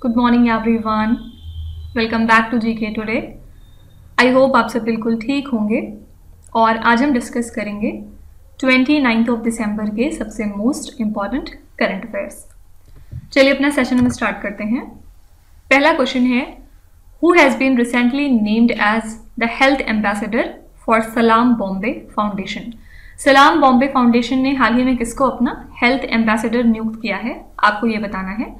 Good morning everyone, welcome back to GK today. I hope आप सब बिल्कुल ठीक होंगे और आज हम डिस्कस करेंगे 29 ऑफ दिसंबर के सबसे मोस्ट इम्पॉर्टेंट करंट अफेयर्स। चलिए अपना सेशन हम स्टार्ट करते हैं। पहला क्वेश्चन है, who has been recently named as the health ambassador for Salaam Bombay foundation. सलाम बॉम्बे फाउंडेशन ने हाल ही में किसको अपना हेल्थ एम्बेसडर नियुक्त किया है, आपको ये बताना है।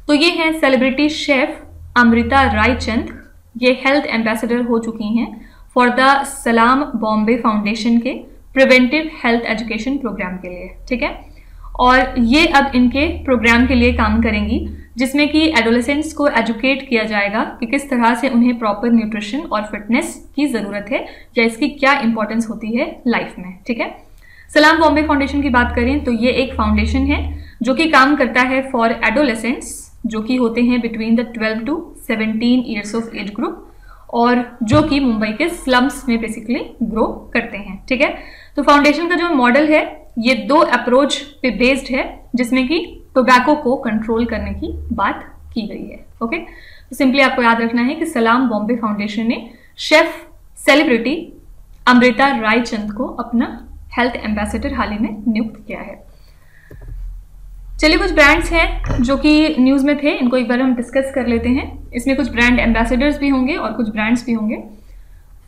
तो ये हैं सेलिब्रिटी शेफ अमृता रायचंद, ये हेल्थ एम्बेसडर हो चुकी हैं फॉर द सलाम बॉम्बे फाउंडेशन के प्रिवेंटिव हेल्थ एजुकेशन प्रोग्राम के लिए, ठीक है। और ये अब इनके प्रोग्राम के लिए काम करेंगी जिसमें कि एडोलेसेंट्स को एजुकेट किया जाएगा कि किस तरह से उन्हें प्रॉपर न्यूट्रिशन और फिटनेस की ज़रूरत है या इसकी क्या इंपॉर्टेंस होती है लाइफ में, ठीक है। सलाम बॉम्बे फाउंडेशन की बात करें तो ये एक फाउंडेशन है जो कि काम करता है फॉर एडोलेसेंट्स जो कि होते हैं between the 12 to 17 years of age group और जो कि मुंबई के स्लम्स में बेसिकली ग्रो करते हैं, ठीक है। तो फाउंडेशन का जो मॉडल है ये 2 अप्रोच पे बेस्ड है जिसमें कि टोबैको को कंट्रोल करने की बात की गई है, ओके। तो सिंपली आपको याद रखना है कि सलाम बॉम्बे फाउंडेशन ने शेफ सेलिब्रिटी अमृता रायचंद को अपना हेल्थ एम्बेसडर हाल ही में नियुक्त किया है। चलिए कुछ ब्रांड्स हैं जो कि न्यूज़ में थे, इनको एक बार हम डिस्कस कर लेते हैं। इसमें कुछ ब्रांड एम्बेसडर्स भी होंगे और कुछ ब्रांड्स भी होंगे।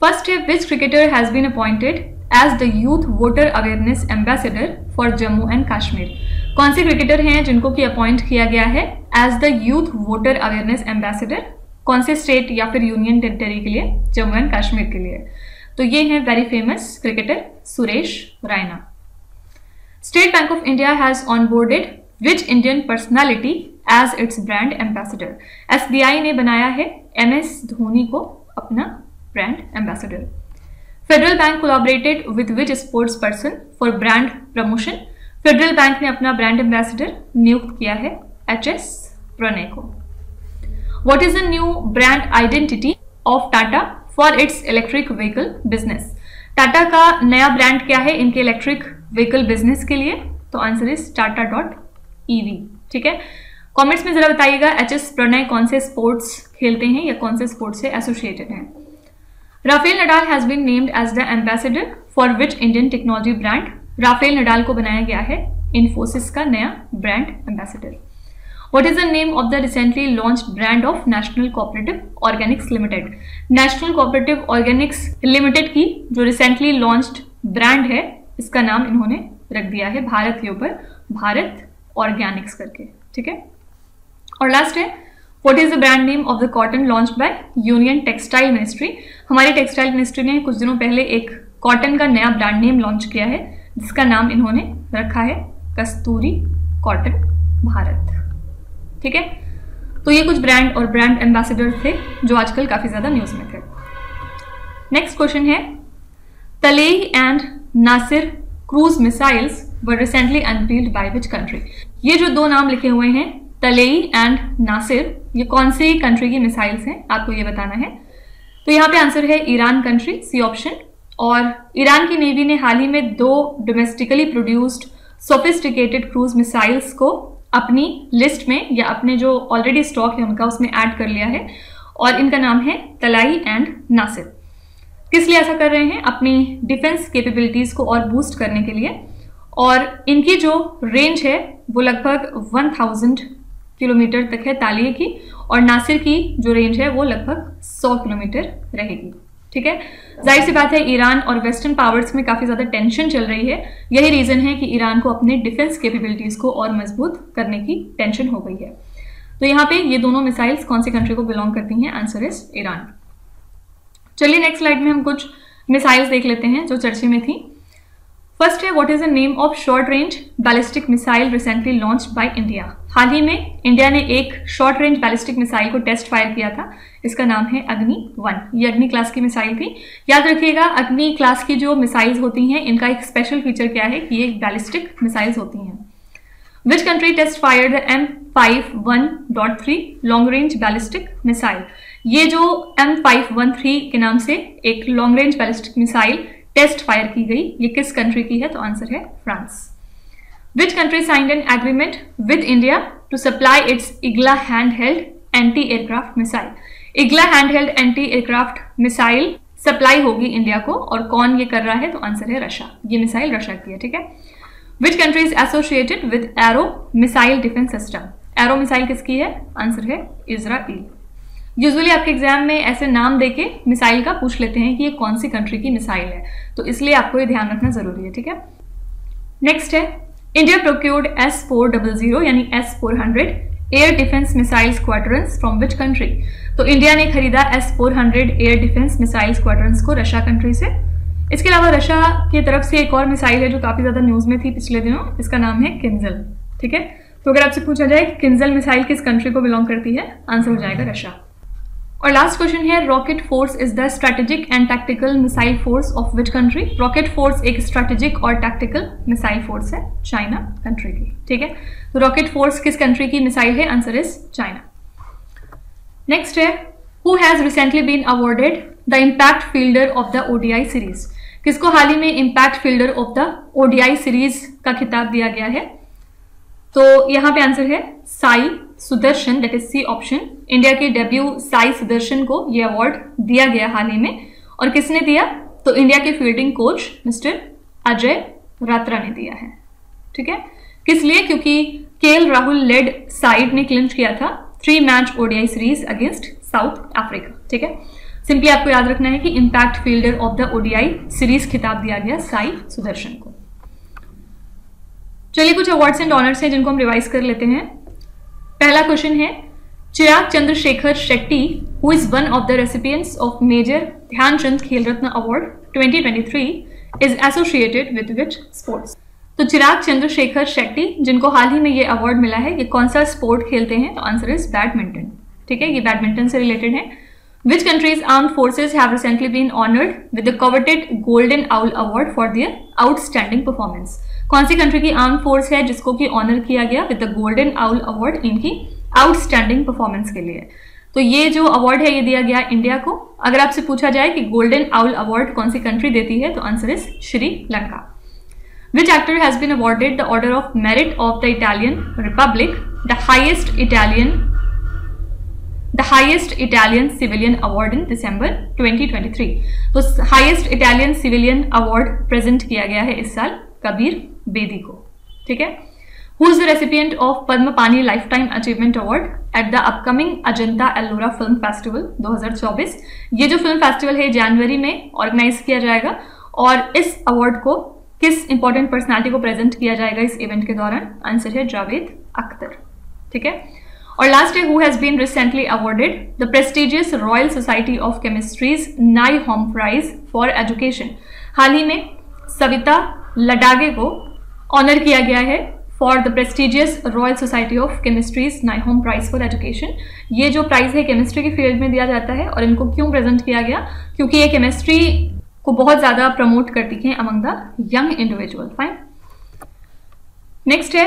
फर्स्ट है, which cricketer has been appointed as the youth voter awareness ambassador for Jammu and Kashmir. कौन से क्रिकेटर हैं जिनको कि अपॉइंट किया गया है as the youth voter awareness ambassador, कौन से स्टेट या फिर यूनियन टेरिटरी के लिए? जम्मू एंड कश्मीर के लिए। तो ये हैं very famous cricketer Suresh Raina. State Bank of India has onboarded which Indian personality as its brand ambassador. SBI ने बनाया है MS धोनी को अपना brand ambassador. Federal Bank collaborated with which sports person for brand promotion. Federal Bank ने अपना brand ambassador नियुक्त किया है HS प्रणय को। What is the new brand identity of Tata for its electric vehicle business. Tata का नया ब्रांड क्या है इनके इलेक्ट्रिक व्हीकल बिजनेस के लिए? तो आंसर इज Tata.EV, ठीक है। कमेंट्स में जरा बताइएगा HS प्रणय कौन से स्पोर्ट्स खेलते हैं या कौन से स्पोर्ट्स से एसोसिएटेड हैं। Rafael Nadal has been named as the ambassador for which Indian technology brand. Rafael Nadal को बनाया गया है इन्फोसिस का नया brand ambassador. What is the name of the recently launched brand of National Cooperative Organics Limited? National Cooperative Organics Limited की जो recently launched brand है इसका नाम इन्होंने रख दिया है भारत के ऊपर, भारत ऑर्गेनिक्स करके, ठीक है। और लास्ट है, what is the brand name of the cotton launched by union textile ministry. हमारी टेक्सटाइल मिनिस्ट्री ने कुछ दिनों पहले एक कॉटन का नया ब्रांड नेम लॉन्च किया है जिसका नाम इन्होंने रखा है कस्तूरी कॉटन भारत, ठीक है। तो ये कुछ ब्रांड और ब्रांड एम्बेसडर थे जो आजकल काफी ज्यादा न्यूज में थे। नेक्स्ट क्वेश्चन है, Talaeieh and Nasir cruise missiles were recently unveiled by which country. ये जो 2 नाम लिखे हुए हैं तलेई एंड नासिर, ये कौन सी कंट्री की मिसाइल्स हैं आपको ये बताना है। तो यहाँ पे आंसर है ईरान कंट्री, सी ऑप्शन। और ईरान की नेवी ने हाल ही में 2 domestically produced sophisticated cruise missiles को अपनी लिस्ट में या अपने जो ऑलरेडी स्टॉक है उनका उसमें ऐड कर लिया है और इनका नाम है तलाई एंड नासिर। किस लिए ऐसा कर रहे हैं? अपनी डिफेंस कैपेबिलिटीज को और बूस्ट करने के लिए। और इनकी जो रेंज है वो लगभग 1000 किलोमीटर तक है तालिये की, और नासिर की जो रेंज है वो लगभग 100 किलोमीटर रहेगी, ठीक है। जाहिर सी बात है ईरान और वेस्टर्न पावर्स में काफी ज्यादा टेंशन चल रही है, यही रीजन है कि ईरान को अपने डिफेंस कैपेबिलिटीज को और मजबूत करने की टेंशन हो गई है। तो यहाँ पे ये दोनों मिसाइल्स कौन सी कंट्री को बिलोंग करती हैं? Answer is Iran. चलिए नेक्स्ट स्लाइड में हम कुछ मिसाइल्स देख लेते हैं जो चर्चे में थी। फर्स्ट है, what is the name of short range ballistic missile recently launched by India. हाल ही में इंडिया ने एक शॉर्ट रेंज बैलिस्टिक मिसाइल को टेस्ट फायर किया था, इसका नाम है अग्नि 1। ये अग्नि क्लास की मिसाइल थी। याद रखिएगा अग्नि क्लास की जो मिसाइल्स होती हैं इनका एक स्पेशल फीचर क्या है कि ये बैलिस्टिक मिसाइल्स होती हैं। Which country test fire the M51.3 long range ballistic missile. ये जो M513 के नाम से एक long range ballistic missile test fire की गई, ये किस कंट्री की है? तो आंसर है France. Which country signed an agreement with India to supply its Igla hand held anti aircraft missile. Igla handheld anti aircraft missile supply होगी India को, और कौन ये कर रहा है? तो आंसर है रशिया। ये मिसाइल रशिया की है, ठीक है। Which country is associated with arrow missile defence system? Arrow missile किसकी है? आंसर है इजराइल। यूजुअली आपके एग्जाम में ऐसे नाम देके मिसाइल का पूछ लेते हैं कि ये कौन सी कंट्री की मिसाइल है, तो इसलिए आपको ये ध्यान रखना जरूरी है, ठीक है। नेक्स्ट है इंडिया प्रोक्योर्ड S-400 यानी S-400 air defence missile squadrons from which country? तो इंडिया ने खरीदा S-400 air defence missile squadrons को रशिया कंट्री से। इसके अलावा रशिया की तरफ से एक और मिसाइल है जो काफी ज्यादा न्यूज में थी पिछले दिनों, इसका नाम है किंजल, ठीक है। तो अगर आपसे पूछा जाए किंजल मिसाइल किस कंट्री को बिलोंग करती है, आंसर हो जाएगा रशिया। और लास्ट क्वेश्चन है rocket force is the strategic and tactical missile force of which country? Rocket force एक स्ट्रेटेजिक और टैक्टिकल मिसाइल फोर्स है चाइना कंट्री की, ठीक है। तो रॉकेट फोर्स किस कंट्री की मिसाइल है? Answer is China. नेक्स्ट है who has recently been awarded the impact fielder of the ODI series? किसको हाल ही में impact fielder of the ODI series का खिताब दिया गया है? तो यहाँ पे आंसर है Sai Sudharsan, that is C option. India के डेब्यू साई सुदर्शन को यह अवार्ड दिया गया हाल ही में, और किसने दिया? तो इंडिया के फील्डिंग कोच मिस्टर अजय रात्रा ने दिया है, ठीक है। किस लिए? क्योंकि केएल राहुल लेड साइड ने क्लिंच किया था 3 match ODI series against south Africa, ठीक है। सिंपली आपको याद रखना है कि impact fielder of the ODI series खिताब दिया गया साई सुदर्शन को। चलिए कुछ अवार्ड्स एंड ऑनर्स हैं जिनको हम रिवाइज कर लेते हैं। पहला क्वेश्चन है Chirag Chandrashekhar Shetty who is one of the recipients of major Dhyanchand Khel Ratna award 2023 is associated with which sports? तो चिराग चंद्रशेखर शेट्टी जिनको हाल ही में ये अवार्ड मिला है, ये कौन सा स्पोर्ट खेलते हैं? तो आंसर इज बैडमिंटन, ठीक है। ये बैडमिंटन से रिलेटेड है। Which countries' armed forces have recently been honored with the coveted Golden Owl Award for their outstanding performance? कौन सी कंट्री की आर्म फोर्स है जिसको कि ऑनर किया गया with the golden owl award इनकी आउटस्टैंडिंग परफॉर्मेंस के लिए? तो ये जो अवार्ड है ये दिया गया इंडिया को। अगर आपसे पूछा जाए कि गोल्डन आउल अवार्ड कौन सी कंट्री देती है, तो answer is Sri Lanka. Which actor has been awarded the Order of Merit of the Italian Republic, the highest Italian civilian award in December 2023? तो highest Italian civilian award present किया गया है इस साल कबीर बेदी को, ठीक है। Who is the recipient of पद्म पानी life time achievement award at the upcoming Ajanta Ellora film festival 2024? ये जो फिल्म फेस्टिवल है जनवरी में ऑर्गेनाइज किया जाएगा, और इस अवार्ड को किस इंपॉर्टेंट पर्सनालिटी को प्रेजेंट किया जाएगा इस इवेंट के दौरान? आंसर है जावेद अख्तर, ठीक है। और लास्ट है who has been recently awarded the prestigious Royal Society of Chemistry's नाई होम प्राइज फॉर एजुकेशन? हाल ही में सविता लडागे को ऑनर किया गया है for the prestigious Royal Society of Chemistry's नाई होम प्राइज फॉर एजुकेशन। ये जो प्राइज है केमिस्ट्री की फील्ड में दिया जाता है, और इनको क्यों प्रेजेंट किया गया? क्योंकि ये केमिस्ट्री को बहुत ज्यादा प्रमोट करती है among the young individual. Fine. Next है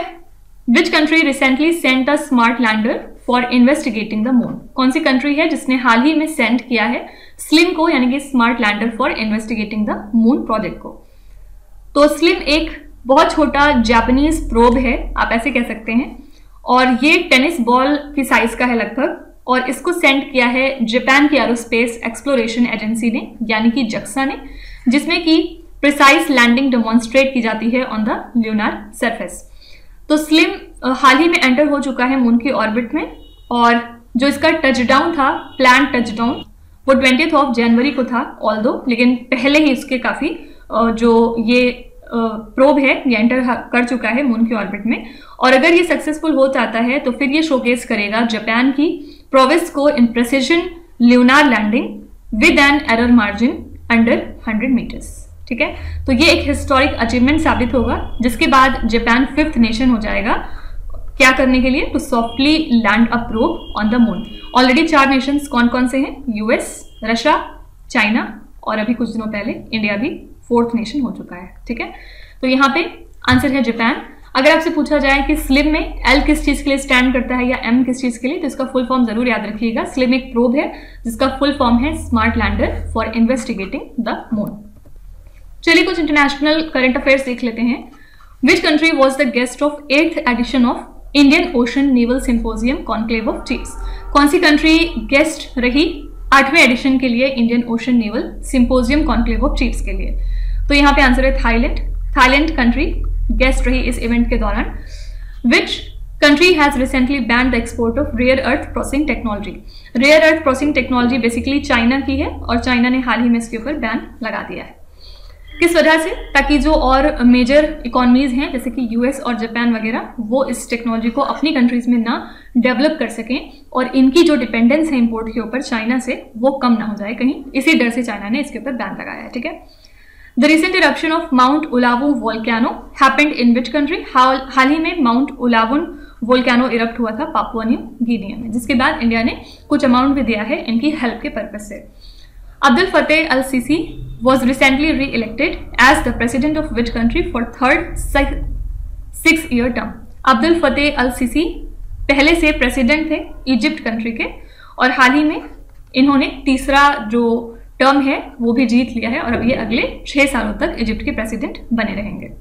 which country recently sent a smart lander for investigating the moon? कौन सी कंट्री है जिसने हाल ही में सेंड किया है स्लिम को, यानी कि smart lander for investigating the moon project को? तो स्लिम एक बहुत छोटा जापानीज प्रोब है, आप ऐसे कह सकते हैं, और ये टेनिस बॉल की साइज का है लगभग, और इसको सेंड किया है जापान की एरोस्पेस एक्सप्लोरेशन एजेंसी ने, यानी कि जक्सा ने, जिसमें कि प्रिसाइज लैंडिंग डेमोन्स्ट्रेट की जाती है ऑन द ल्यूनार सरफेस। तो स्लिम हाल ही में एंटर हो चुका है मून की ऑर्बिट में, और जो इसका टचडाउन था, प्लान टचडाउन, वो 20 जनवरी को था ऑल्दो, लेकिन पहले ही उसके काफी जो ये प्रोब है ये एंटर कर चुका है मून की ऑर्बिट में। और अगर ये सक्सेसफुल हो जाता है तो फिर ये शोकेस करेगा जापान की प्रोविस को in precision lunar landing with an error margin under 100 meters, ठीक है। तो ये एक हिस्टोरिक अचीवमेंट साबित होगा, जिसके बाद जापान 5th नेशन हो जाएगा क्या करने के लिए? To softly land a probe on the moon. Already 4 nations कौन कौन से हैं? यूएस, रशिया, चाइना, और अभी कुछ दिनों पहले इंडिया भी 4th नेशन हो चुका है, ठीक है। तो यहाँ पे आंसर है जापान। अगर आपसे पूछा जाए कि स्लिम में एल किस चीज के लिए स्टैंड करता है या एम किस चीज के लिए, तो इसका फुल फॉर्म जरूर याद रखिएगा। स्लिम एक प्रोब है जिसका फुल फॉर्म है smart lander for investigating the moon. चलिए कुछ इंटरनेशनल करंट अफेयर्स देख लेते हैं। Which country was the guest of 8th edition of Indian Ocean naval symposium conclave of chiefs? कौन सी कंट्री गेस्ट रही 8वें एडिशन के लिए Indian Ocean naval symposium conclave of chiefs के लिए? तो यहाँ पे आंसर है थाईलैंड। थाईलैंड कंट्री गेस्ट रही इस इवेंट के दौरान। Which country has recently banned the export of rare earth processing technology? Rare earth processing technology basically China की है और चाइना ने हाल ही में इसके ऊपर बैन लगा दिया है। किस वजह से? ताकि जो और मेजर इकोनॉमीज हैं जैसे कि यूएस और जापान वगैरह वो इस टेक्नोलॉजी को अपनी कंट्रीज में ना डेवलप कर सकें और इनकी जो डिपेंडेंस है इंपोर्ट के ऊपर चाइना से वो कम ना हो जाए कहीं, इसी डर से चाइना ने इसके ऊपर बैन लगाया है। ठीक है। The recent eruption of Mount Ulawun volcano happened in which country? हाल ही में माउंट उलावुन वोल्केनो इरप्ट हुआ था पापुआ न्यू गिनी में, जिसके बाद इंडिया ने कुछ अमाउंट भी दिया है इनकी हेल्प के पर्पज से। Abdul Fattah al CC was recently re-elected as the president of which country for third 6-year term? Abdel Fattah al Sisi पहले से प्रेसिडेंट थे इजिप्ट कंट्री के और हाल ही में इन्होंने तीसरा जो टर्म है वो भी जीत लिया है और अब ये अगले 6 सालों तक इजिप्ट के प्रेसिडेंट बने रहेंगे।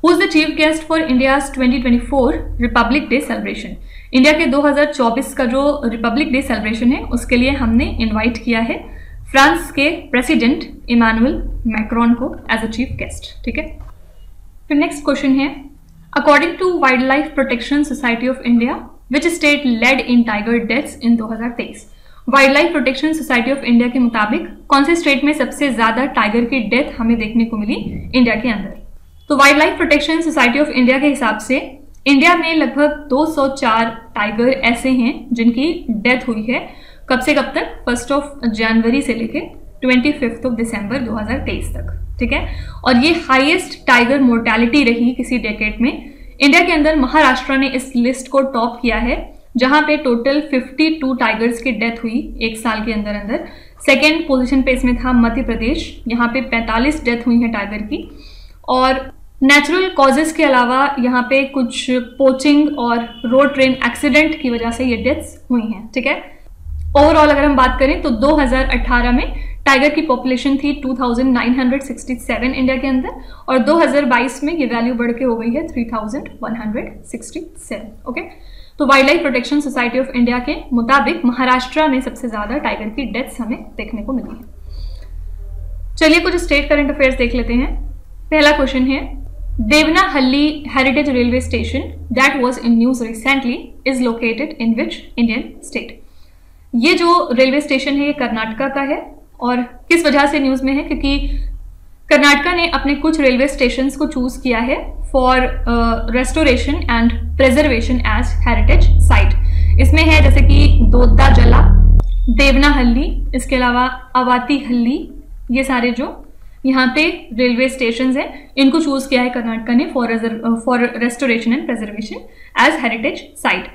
Who is the chief guest for India's 2024 Republic day celebration? India के 2024 का जो रिपब्लिक डे सेलिब्रेशन है उसके लिए हमने इन्वाइट किया है फ्रांस के प्रेसिडेंट इमानुएल मैक्रोन को एज अ चीफ गेस्ट। ठीक है। फिर नेक्स्ट क्वेश्चन है, according to wild life protection society of India which state led in tiger deaths in 2023? Wild life protection society of India के मुताबिक कौन से स्टेट में सबसे ज्यादा टाइगर की डेथ हमें देखने को मिली इंडिया के अंदर? तो wild life protection society of India के हिसाब से इंडिया में लगभग 204 टाइगर ऐसे हैं जिनकी डेथ हुई है। कब से कब तक? 1 जनवरी से लेके 25 दिसंबर 2023 तक। ठीक है। और ये हाईएस्ट टाइगर मोर्टेलिटी रही किसी डेकेड में। इंडिया के अंदर महाराष्ट्र ने इस लिस्ट को टॉप किया है जहां पे टोटल 52 टाइगर्स की डेथ हुई एक साल के अंदर अंदर। सेकेंड पोजीशन पे इसमें था मध्य प्रदेश, यहाँ पे 45 डेथ हुई है टाइगर की। और नेचुरल कॉजेस के अलावा यहाँ पे कुछ पोचिंग और रोड ट्रेन एक्सीडेंट की वजह से ये डेथ्स हुई हैं। ठीक है। ओवरऑल अगर हम बात करें तो 2018 में टाइगर की पॉपुलेशन थी 2967 इंडिया के अंदर और 2022 में ये वैल्यू बढ़ के हो गई है 3167। ओके। तो wild life protection society of India के मुताबिक महाराष्ट्र में सबसे ज्यादा टाइगर की डेथ्स हमें देखने को मिली है। चलिए कुछ स्टेट करंट अफेयर्स देख लेते हैं। पहला क्वेश्चन है, Devanahalli heritage railway station that was in news recently is located in which Indian state? ये जो रेलवे स्टेशन है ये कर्नाटका का है और किस वजह से न्यूज में है? क्योंकि कर्नाटका ने अपने कुछ रेलवे स्टेशंस को चूज किया है for restoration and preservation as heritage site. इसमें है जैसे कि दोद्दाजला, देवनाहल्ली, इसके अलावा अवातीहल्ली, ये सारे जो यहाँ पे रेलवे स्टेशंस हैं इनको चूज किया है कर्नाटका ने for restoration and preservation as heritage site.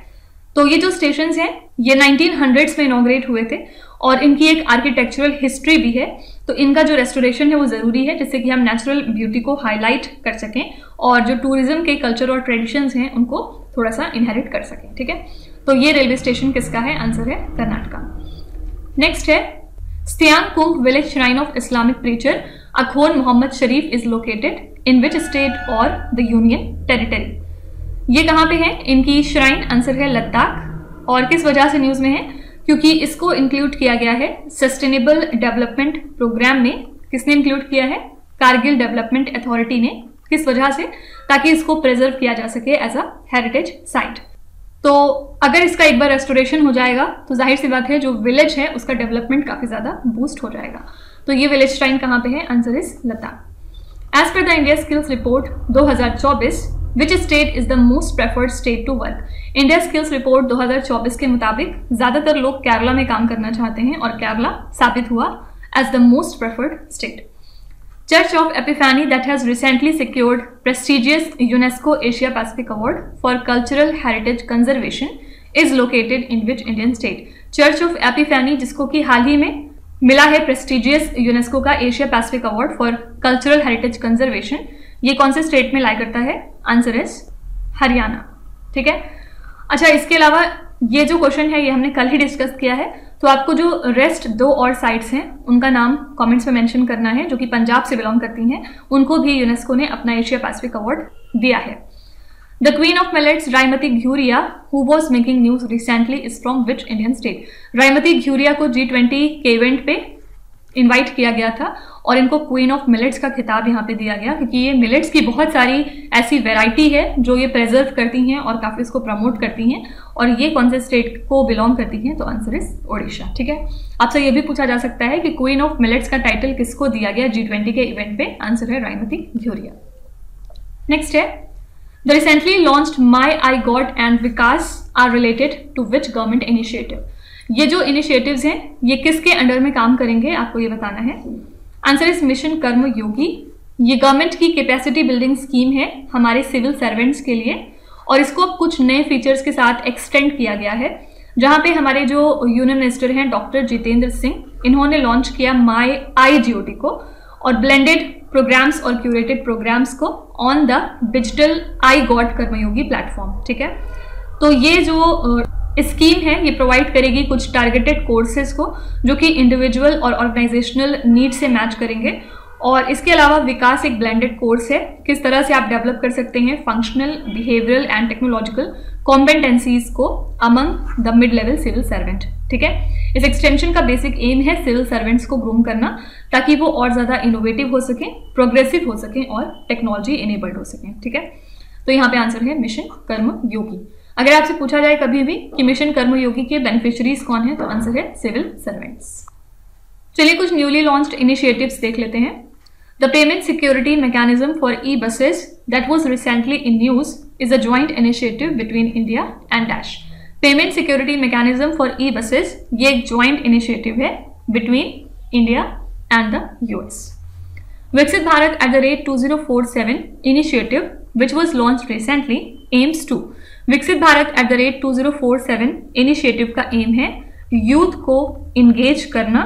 तो ये जो स्टेशंस हैं ये 1900s में इनॉग्रेट हुए थे और इनकी एक आर्किटेक्चरल हिस्ट्री भी है। तो इनका जो रेस्टोरेशन है वो जरूरी है जिससे कि हम नेचुरल ब्यूटी को हाईलाइट कर सकें और जो टूरिज्म के कल्चर और ट्रेडिशंस हैं उनको थोड़ा सा इनहेरिट कर सकें। ठीक है। तो ये रेलवे स्टेशन किसका है? आंसर है कर्नाटका। नेक्स्ट है, स्त्यांगकुंग village shrine of Islamic preacher Akhoon Mohammad Sharif is located in which state और द यूनियन टेरिटरी? ये कहाँ पे है इनकी श्राइन? आंसर है लद्दाख। और किस वजह से न्यूज में है? क्योंकि इसको इंक्लूड किया गया है सस्टेनेबल डेवलपमेंट प्रोग्राम में। किसने इंक्लूड किया है? कारगिल डेवलपमेंट अथॉरिटी ने। किस वजह से? ताकि इसको प्रिजर्व किया जा सके एज अ हेरिटेज साइट। तो अगर इसका एक बार रेस्टोरेशन हो जाएगा तो जाहिर सी बात है जो विलेज है उसका डेवलपमेंट काफी ज्यादा बूस्ट हो जाएगा। तो ये विलेज श्राइन कहाँ पे है? Answer is Ladakh. As per the India skills report 2024 which state is the most preferred state to work? India skills report 2024 के मुताबिक ज्यादातर लोग केरला में काम करना चाहते हैं और केरला साबित हुआ as the most preferred state. Church of Epiphany that has recently secured prestigious UNESCO Asia Pacific award for cultural heritage conservation is located in which Indian state? Church of Epiphany जिसको कि हाल ही में मिला है प्रेस्टिजियस यूनेस्को का Asia Pacific award for cultural heritage conservation, ये कौन से स्टेट में लाई करता है? Answer is Haryana. ठीक है। अच्छा, इसके अलावा ये जो क्वेश्चन है ये हमने कल ही डिस्कस किया है, तो आपको जो रेस्ट 2 और साइट्स हैं उनका नाम कमेंट्स में मेंशन करना है जो कि पंजाब से बिलोंग करती हैं, उनको भी यूनेस्को ने अपना एशिया पैसिफिक अवार्ड दिया है। The queen of millets Raimati Ghiuria who was making news recently is from which Indian state? Raimati Ghiuria को G20 के इवेंट पे इनवाइट किया गया था और इनको क्वीन ऑफ मिलेट्स का खिताब यहाँ पे दिया गया क्योंकि ये मिलेट्स की बहुत सारी ऐसी वैरायटी है जो ये प्रेजर्व करती हैं और काफी इसको प्रमोट करती हैं, और ये कौन से स्टेट को बिलोंग करती हैं? तो आंसर इज ओडिशा। ठीक है, आपसे ये भी पूछा जा सकता है कि क्वीन ऑफ मिलेट्स का टाइटल किसको दिया गया G20 के इवेंट पे? आंसर है रायमती घ्यूरिया। नेक्स्ट है the recently launched my iGOT and VIKAS are related to which government initiative? ये जो इनिशिएटिव्स हैं ये किसके अंडर में काम करेंगे, आपको ये बताना है। आंसर इज मिशन कर्म योगी। ये गवर्नमेंट की कैपेसिटी बिल्डिंग स्कीम है हमारे सिविल सर्वेंट्स के लिए, और इसको कुछ नए फीचर्स के साथ एक्सटेंड किया गया है, जहां पे हमारे जो यूनियन मिनिस्टर हैं डॉक्टर जितेंद्र सिंह, इन्होंने लॉन्च किया माई IGOT को और ब्लेंडेड प्रोग्राम्स और क्यूरेटेड प्रोग्राम्स को on the digital I God Karmayogi platform. ठीक है, तो ये जो स्कीम है ये प्रोवाइड करेगी कुछ टारगेटेड कोर्सेज को जो कि इंडिविजुअल और ऑर्गेनाइजेशनल नीड से मैच करेंगे, और इसके अलावा विकास एक ब्लेंडेड कोर्स है, किस तरह से आप डेवलप कर सकते हैं functional, behavioural and technological competencies को among the mid level civil servant. ठीक है, इस एक्सटेंशन का बेसिक एम है सिविल सर्वेंट्स को ग्रूम करना ताकि वो और ज्यादा इनोवेटिव हो सकें, प्रोग्रेसिव हो सकें और टेक्नोलॉजी इनेबल्ड हो सकें। ठीक है, तो यहाँ पे आंसर है मिशन कर्म योगी। अगर आपसे पूछा जाए कभी भी कि मिशन कर्म योगी के बेनिफिशियरीज कौन है, तो आंसर है सिविल सर्वेंट्स। चलिए कुछ न्यूली लॉन्च्ड इनिशिएटिव्स देख लेते हैं। The payment security mechanism for e buses that was recently in news is a joint initiative between India and dash. Payment security mechanism for e buses ये एक जॉइंट इनिशिएटिव है between India and the US। Viksit Bharat @2047 initiative which was launched recently aims to। Viksit Bharat @2047 initiative का aim है youth को engage करना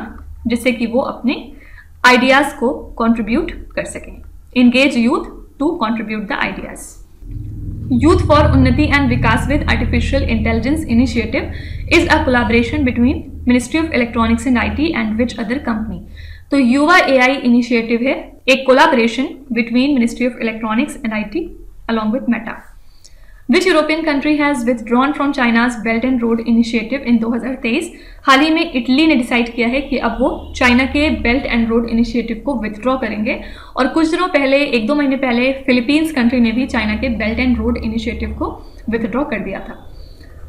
जिससे कि वो अपने आइडियाज को कंट्रीब्यूट कर सकें। Engage youth to contribute the ideas. Youth for Unnati and Vikas with artificial intelligence initiative is a collaboration between ministry of electronics and IT and which other company. तो युवा AI इनिशिएटिव है एक collaboration between ministry of electronics and IT along with Meta। Which European country has withdrawn from China's Belt and Road Initiative in 2023? हाल ही में Italy ने decide किया है कि अब वो चाइना के बेल्ट एंड रोड इनिशिएटिव को विथड्रॉ करेंगे, और कुछ दिनों पहले 1-2 महीने पहले फिलीपींस कंट्री ने भी चाइना के बेल्ट एंड रोड इनिशिएटिव को विथड्रॉ कर दिया था।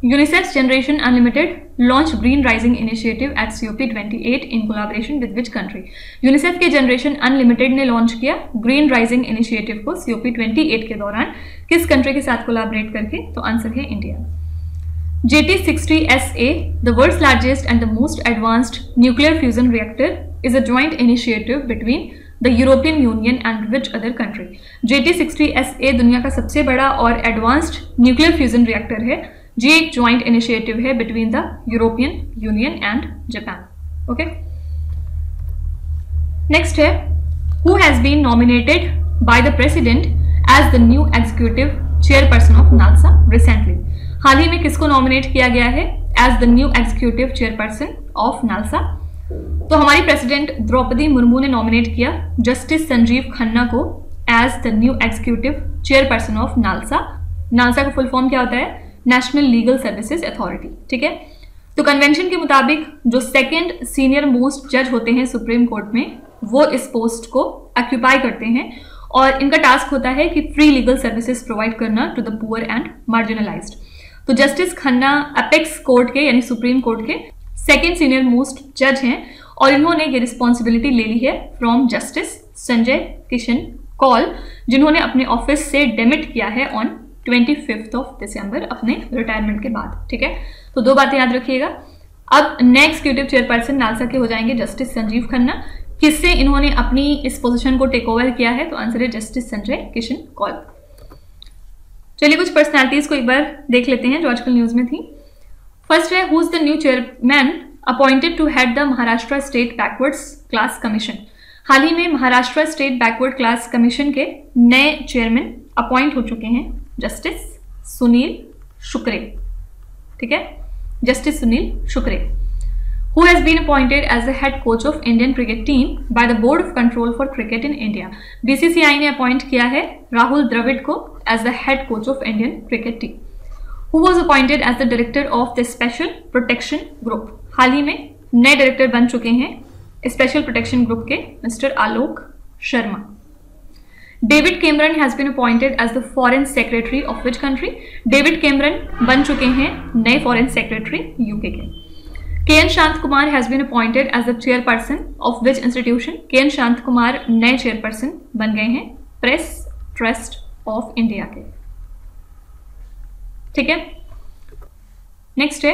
UNICEF generation unlimited launch green rising initiative eight COP28 in collaboration with which country? UNICEF के जनरेशन अनलिमिटेड ने लॉन्च किया ग्रीन राइजिंग इनिशिएटिव को COP28 के दौरान किस कंट्री के साथ कोलैबोरेट करके? तो आंसर है India. JT60SA, the world's largest and the most advanced nuclear fusion reactor, is a joint initiative between the European Union and which other country? JT60SA दुनिया का सबसे बड़ा और एडवांस्ड न्यूक्लियर फ्यूजन रिएक्टर है। ये एक ज्वाइंट इनिशिएटिव है between the European Union and Japan. Okay, next है who has been nominated by the president as the new executive chairperson of NALSA recently? हाल ही में किसको नॉमिनेट किया गया है as the new executive chairperson of NALSA? तो हमारी प्रेसिडेंट द्रौपदी मुर्मू ने नॉमिनेट किया जस्टिस संजीव खन्ना को as the new executive chairperson of NALSA. NALSA का फुल फॉर्म क्या होता है? National legal services authority. ठीक है, तो कन्वेंशन के मुताबिक जो सेकंड सीनियर मोस्ट जज होते हैं सुप्रीम कोर्ट में वो इस पोस्ट को ऑक्यूपाई करते हैं, और इनका टास्क होता है कि फ्री लीगल सर्विसेज प्रोवाइड करना to the poor and marginalised. तो जस्टिस खन्ना अपेक्स कोर्ट के यानी सुप्रीम कोर्ट के सेकंड सीनियर मोस्ट जज हैं, और इन्होंने ये रिस्पॉन्सिबिलिटी ले ली है फ्रॉम जस्टिस संजय किशन कौल, जिन्होंने अपने ऑफिस से डेमिट किया है ऑन 25 दिसंबर अपने रिटायरमेंट के बाद। ठीक है, तो 2 बातें याद रखिएगा। अब नेक्स्ट एग्जीक्यूटिव चेयरपर्सन नालसा के हो जाएंगे जस्टिस संजीव खन्ना। किससे इन्होंने अपनी इस पोजीशन को टेक ओवर किया है? तो आंसर है जस्टिस संजय किशन कौल। चलिए कुछ पर्सनालिटीज को एक बार देख लेते हैं जो आजकल न्यूज में थी। फर्स्ट है who is the new chairman appointed to head the Maharashtra state backwards class commission? हाल ही में Maharashtra state backward class commission के नए चेयरमैन अपॉइंट हो चुके हैं जस्टिस सुनील शुक्रे। ठीक है, justice Sunil Shukre. Who has been appointed as the head coach of Indian cricket team by the Board of Control for Cricket in India? BCCI ने appoint किया है राहुल द्रविड़ को as the head coach of Indian cricket team. Who was appointed as the director of the Special Protection Group? हाल ही में नए director बन चुके हैं स्पेशल प्रोटेक्शन ग्रुप के mister Alok Sharma. David Cameron has been appointed as the foreign secretary of which country? David Cameron बन चुके हैं नए फॉरेन सेक्रेटरी यूके के. K N. Shanth Kumar has been appointed as the chairperson of which institution? K N. Shanth Kumar नए चेयरपर्सन बन गए हैं प्रेस ट्रस्ट ऑफ इंडिया के. ठीक है, नेक्स्ट है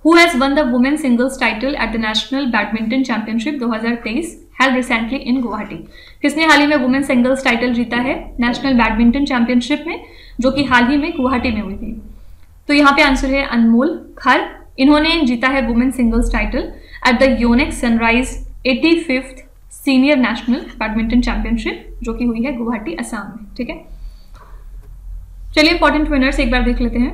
who has one the women singles title at the national badminton championship 2023 held recently in Guwahati? किसने हाल ही में वुमेन सिंगल्स टाइटल जीता है नेशनल बैडमिंटन चैंपियनशिप में, जो कि हाल ही में गुवाहाटी में हुई थी? तो यहाँ पे आंसर है अनमोल खर. इन्होंने जीता है women singles title at the Yonex sunrise 85th senior national badminton championship, जो कि हुई है गुवाहाटी असम में. ठीक है, चलिए इंपॉर्टेंट विनर्स एक बार देख लेते हैं.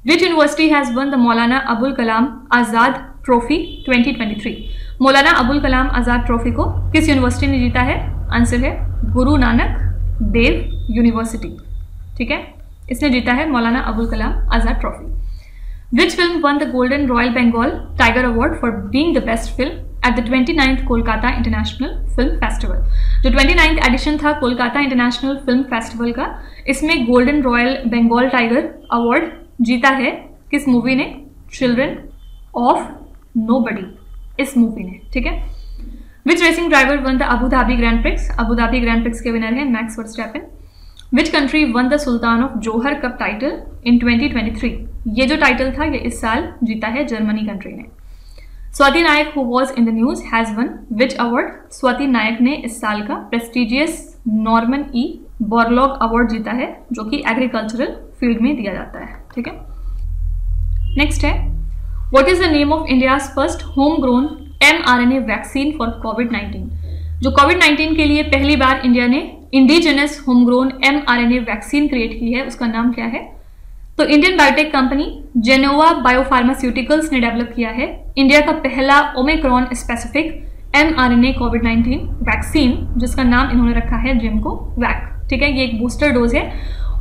Which university has one the Maulana Abul Kalam Azad trophy 2023? Maulana Abul Kalam Azad trophy को किस यूनिवर्सिटी ने जीता है? आंसर है गुरु नानक देव यूनिवर्सिटी. ठीक है, इसने जीता है Maulana Abul Kalam Azad trophy. Which film won the Golden Royal Bengal Tiger Award for being the best film at the 29th Kolkata International Film Festival? जो 29th एडिशन था कोलकाता इंटरनेशनल फिल्म फेस्टिवल का, इसमें golden royal Bengal tiger award जीता है किस movie ने? Children of nobody, इस movie ने. ठीक है, which racing driver won the Abu Dhabi grand prix? Abu Dhabi grand prix के विनर है Max Verstappen. Which country won the Sultan of Johor cup title in 2023? ये जो title था ये इस साल जीता है जर्मनी कंट्री ने. Swati Nayak who was in the news has won which award? Swati Nayak ने इस साल का prestigious Norman E Borlaug award जीता है, जो कि एग्रीकल्चरल फील्ड में दिया जाता है. ठीक है, नेक्स्ट है what is the name of India's first home grown mRNA vaccine for कोविड-19? जो कोविड-19 के लिए पहली बार इंडिया ने indigenous home grown mRNA vaccine create की है, उसका नाम क्या है? तो Indian biotech company Gennova biopharmaceuticals ने डेवलप किया है इंडिया का पहला ओमिक्रॉन स्पेसिफिक mRNA कोविड-19 वैक्सीन, जिसका नाम इन्होंने रखा है जिमको वैक. ठीक है, ये एक बूस्टर डोज है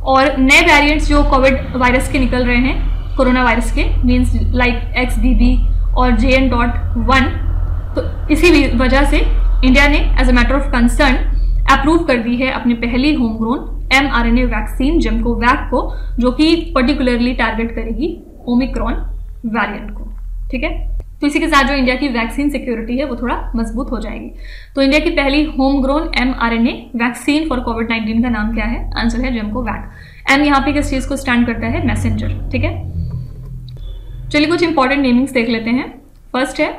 और नए वेरिएंट्स जो कोविड वायरस के निकल रहे हैं, कोरोना वायरस के, मीन्स लाइक XBB और JN.1, तो इसी वजह से इंडिया ने as a matter of concern approve कर दी है अपनी पहली home grown mRNA vaccine GEMCOVAC को, जो कि पर्टिकुलरली टारगेट करेगी ओमिक्रॉन वेरिएंट को. ठीक है, तो इसी के साथ जो इंडिया की वैक्सीन सिक्योरिटी है वो थोड़ा मजबूत हो जाएगी. तो इंडिया की पहली home grown mRNA vaccine for कोविड-19 का नाम क्या है? आंसर है जिमको वैक. एम यहाँ पे किस चीज को स्टैंड करता है? मैसेंजर. ठीक है, चलिए कुछ इंपॉर्टेंट नेमिंग्स देख लेते हैं. फर्स्ट है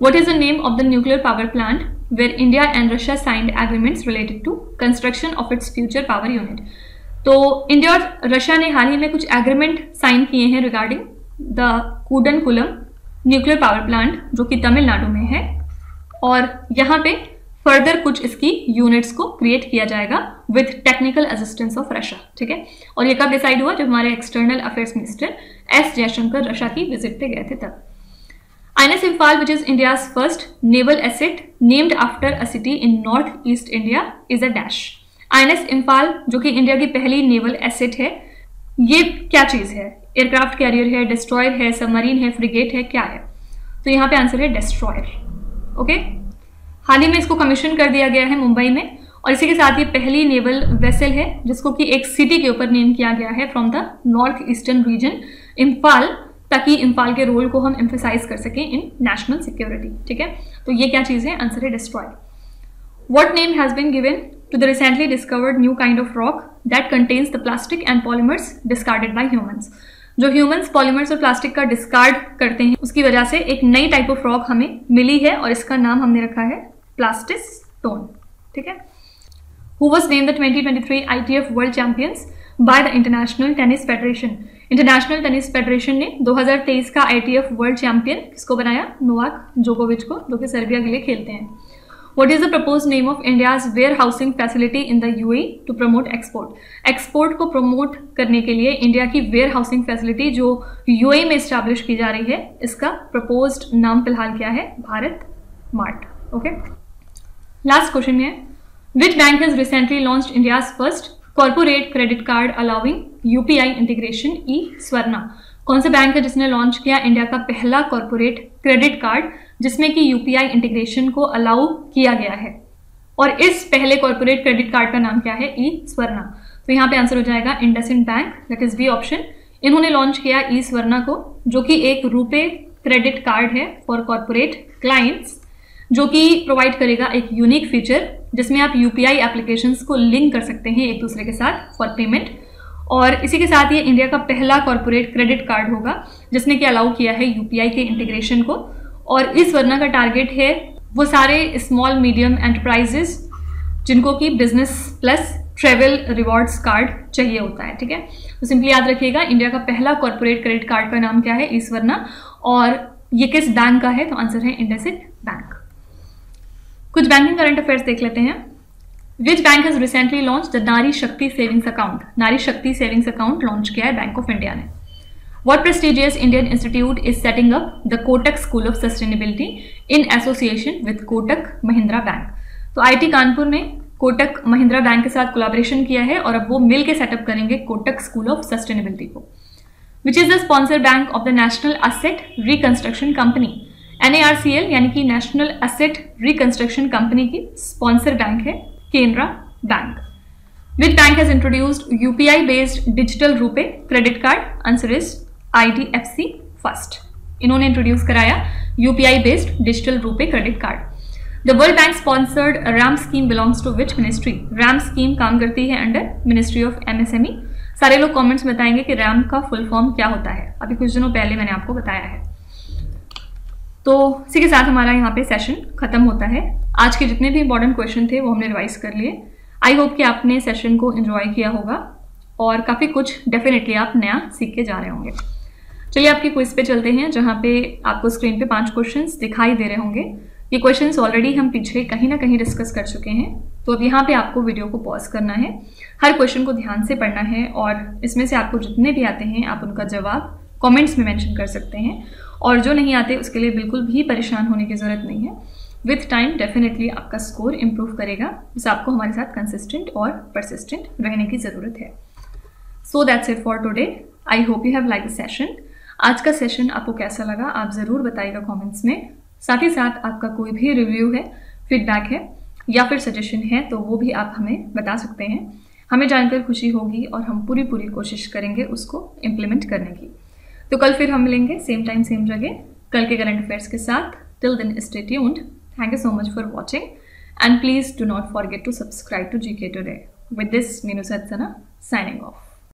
what is the name of the nuclear power plant where India and Russia signed agreements related to construction of its future power unit? तो इंडिया और रशिया ने हाल ही में कुछ एग्रीमेंट साइन किए हैं regarding the Kudankulam nuclear power plant, जो कि तमिलनाडु में है, और यहाँ पे फर्दर कुछ इसकी यूनिट्स को क्रिएट किया जाएगा with technical assistance of Russia. ठीक है, और ये कब डिसाइड हुआ? जब हमारे external affairs minister S Jaishankar Russia की विजिट पे गए थे तब. INS Imphal, which is India's first naval asset named after a city in northeast India, is a dash. INS Imphal, जो कि इंडिया की पहली नेवल एसेट है, ये क्या चीज है? एयरक्राफ्ट कैरियर है, डिस्ट्रॉयर है, सबमरीन है, फ्रिगेट है, क्या है? तो यहाँ पे आंसर है डिस्ट्रॉयर. ओके, हाल ही में इसको कमीशन कर दिया गया है मुंबई में, और इसी के साथ ये पहली नेवल वेसल है जिसको कि एक सिटी के ऊपर नेम किया गया है from the north eastern region Imphal, ताकि इम्फाल के रोल को हम एम्फेसाइज कर सकें इन नेशनल सिक्योरिटी. ठीक है, तो ये क्या चीज है? आंसर है destroyer. What name has been given to the recently discovered new kind of rock that contains the plastic and polymers discarded by humans? जो ह्यूमंस पॉलीमर्स और प्लास्टिक का डिस्कार्ड करते हैं, उसकी वजह से एक नई टाइप ऑफ रॉक हमें मिली है और इसका नाम हमने रखा है प्लास्टिस्टोन. ठीक है, who was named the 2023 ITF world champions by the international tennis federation? International tennis federation ने 2023 का ITF वर्ल्ड चैंपियन किसको बनाया? नोवाक जोकोविच को, जो कि सर्बिया के लिए खेलते हैं. What is the proposed name of India's warehousing facility in the UAE to promote export? Export को प्रमोट करने के लिए इंडिया की वेयरहाउसिंग फैसिलिटी जो यूएई में स्टैब्लिश की जा रही है, इसका प्रपोज्ड नाम फिलहाल क्या है? Bharat Mart. Okay, last question है, which bank has recently launched India's first corporate credit card allowing UPI integration e Swarna? कौन सा बैंक है जिसने लॉन्च किया इंडिया का पहला कॉर्पोरेट क्रेडिट कार्ड जिसमें कि यूपीआई इंटीग्रेशन को अलाउ किया गया है? और इस पहले कॉर्पोरेट क्रेडिट कार्ड का नाम क्या है? ई स्वर्णा. तो यहाँ पे आंसर हो जाएगा IndusInd bank, that is B option. इन्होंने लॉन्च किया ई स्वर्णा को, जो कि एक रुपे क्रेडिट कार्ड है फॉर कॉर्पोरेट क्लाइंट्स, जो कि प्रोवाइड करेगा एक यूनिक फीचर जिसमें आप यूपीआई एप्लीकेशंस को लिंक कर सकते हैं एक दूसरे के साथ फॉर पेमेंट. और इसी के साथ ये इंडिया का पहला कॉर्पोरेट क्रेडिट कार्ड होगा जिसने कि अलाउ किया है यूपीआई के इंटीग्रेशन को. और इस स्वर्णा का टारगेट है वो सारे स्मॉल मीडियम एंटरप्राइजेस जिनको कि business plus travel rewards card चाहिए होता है. ठीक है, तो सिंपली याद रखिएगा इंडिया का पहला कॉर्पोरेट क्रेडिट कार्ड का नाम क्या है? ई स्वर्णा. और ये किस बैंक का है? तो आंसर है इंडसइंड बैंक. कुछ बैंकिंग करंट अफेयर्स देख लेते हैं. विच bank has recently launch the नारी शक्ति सेविंग्स अकाउंट? नारी शक्ति सेविंग्स अकाउंट लॉन्च किया है बैंक ऑफ इंडिया ने. What prestigious Indian institute is setting up the Kotak School of Sustainability in association with Kotak Mahindra Bank? तो IT Kanpur ने Kotak Mahindra bank के साथ कोलैबोरेशन किया है और अब वो मिल के सेटअप करेंगे कोटक स्कूल ऑफ सस्टेनेबिलिटी को. Which is the sponsor bank of the national asset reconstruction company? NARCL यानी कि नेशनल एसेट रिकंस्ट्रक्शन कंपनी की स्पॉन्सर बैंक है Canara bank. Which bank has introduced UPI based digital RuPay credit card? Answer is IDFC first. इन्होंने introduce कराया UPI based digital RuPay credit card. The world bank sponsored RAMP scheme belongs to which ministry? RAMP scheme काम करती है under ministry of MSME. सारे लोग comments में बताएंगे कि रैम का फुल फॉर्म क्या होता है. अभी कुछ दिनों पहले मैंने आपको बताया है. तो इसी के साथ हमारा यहाँ पे सेशन खत्म होता है. आज के जितने भी इंपॉर्टेंट क्वेश्चन थे वो हमने रिवाइज कर लिए. आई होप कि आपने सेशन को एंजॉय किया होगा और काफ़ी कुछ डेफिनेटली आप नया सीख के जा रहे होंगे. चलिए आपकी क्विज पे चलते हैं जहाँ पे आपको स्क्रीन पे 5 क्वेश्चंस दिखाई दे रहे होंगे. ये क्वेश्चंस ऑलरेडी हम पीछे कहीं ना कहीं डिस्कस कर चुके हैं. तो अब यहाँ पे आपको वीडियो को पॉज करना है, हर क्वेश्चन को ध्यान से पढ़ना है और इसमें से आपको जितने भी आते हैं आप उनका जवाब कॉमेंट्स में मैंशन कर सकते हैं. और जो नहीं आते उसके लिए बिल्कुल भी परेशान होने की ज़रूरत नहीं है. विथ टाइम डेफिनेटली आपका स्कोर इम्प्रूव करेगा. बस आपको हमारे साथ कंसिस्टेंट और परसिस्टेंट रहने की ज़रूरत है. So that's it for today. I hope you have like the session. आज का सेशन आपको कैसा लगा आप ज़रूर बताइएगा कमेंट्स में. साथ ही साथ आपका कोई भी रिव्यू है, फीडबैक है या फिर सजेशन है तो वो भी आप हमें बता सकते हैं. हमें जानकर खुशी होगी और हम पूरी कोशिश करेंगे उसको इम्प्लीमेंट करने की. तो कल फिर हम मिलेंगे सेम टाइम सेम जगह कल के करंट अफेयर्स के साथ. Till then stay tuned. Thank you so much for watching and please do not forget to subscribe to GK Today. With this, Meenu Satsana signing off.